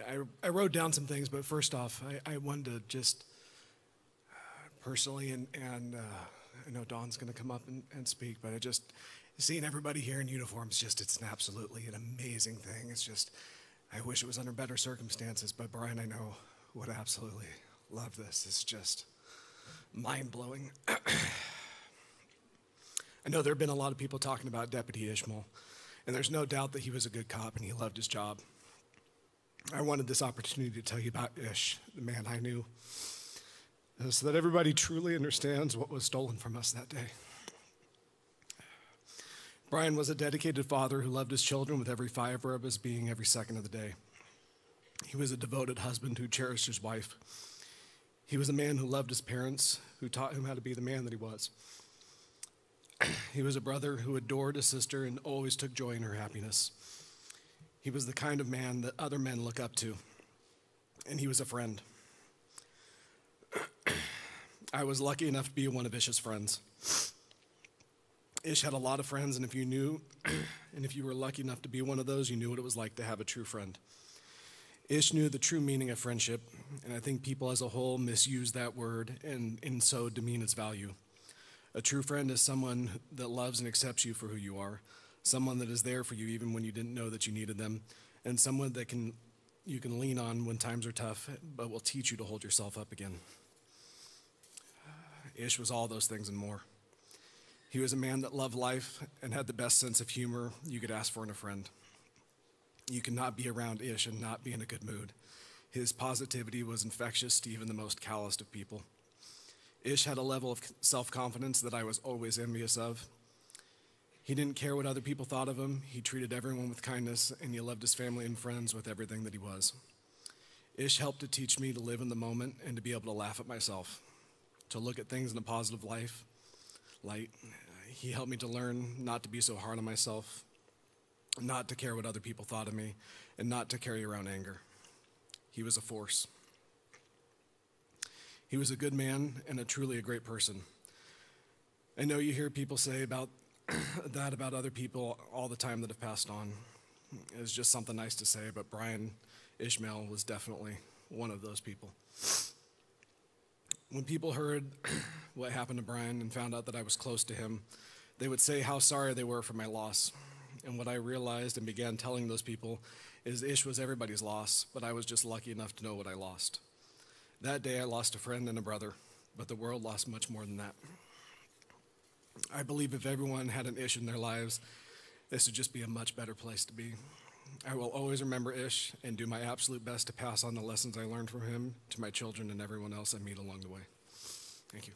I wrote down some things, but first off, I wanted to just personally, and I know Dawn's going to come up and speak, but seeing everybody here in uniform is it's absolutely an amazing thing. It's just, I wish it was under better circumstances, but Brian, I know, would absolutely love this. It's just mind-blowing. I know there have been a lot of people talking about Deputy Ishmael, and there's no doubt that he was a good cop and he loved his job. I wanted this opportunity to tell you about Ish, the man I knew, so that everybody truly understands what was stolen from us that day. Brian was a dedicated father who loved his children with every fiber of his being every second of the day. He was a devoted husband who cherished his wife. He was a man who loved his parents, who taught him how to be the man that he was. He was a brother who adored his sister and always took joy in her happiness. He was the kind of man that other men look up to, and he was a friend. I was lucky enough to be one of Ish's friends. Ish had a lot of friends, and if you were lucky enough to be one of those, you knew what it was like to have a true friend. Ish knew the true meaning of friendship, and I think people as a whole misuse that word and in so demean its value. A true friend is someone that loves and accepts you for who you are, someone that is there for you even when you didn't know that you needed them, and someone that you can lean on when times are tough, but will teach you to hold yourself up again. Ish was all those things and more. He was a man that loved life and had the best sense of humor you could ask for in a friend. You could not be around Ish and not be in a good mood. His positivity was infectious to even the most calloused of people. Ish had a level of self-confidence that I was always envious of. He didn't care what other people thought of him. He treated everyone with kindness, and he loved his family and friends with everything that he was. Ish helped to teach me to live in the moment and to be able to laugh at myself, to look at things in a positive light. He helped me to learn not to be so hard on myself, not to care what other people thought of me, and not to carry around anger. He was a force. He was a good man and truly a great person. I know you hear people say about that about other people all the time that have passed on. It's just something nice to say, but Brian Ishmael was definitely one of those people. When people heard what happened to Brian and found out that I was close to him, they would say how sorry they were for my loss. And what I realized and began telling those people is Ish was everybody's loss, but I was just lucky enough to know what I lost. That day I lost a friend and a brother, but the world lost much more than that. I believe if everyone had an Ish in their lives, this would just be a much better place to be. I will always remember Ish and do my absolute best to pass on the lessons I learned from him to my children and everyone else I meet along the way. Thank you.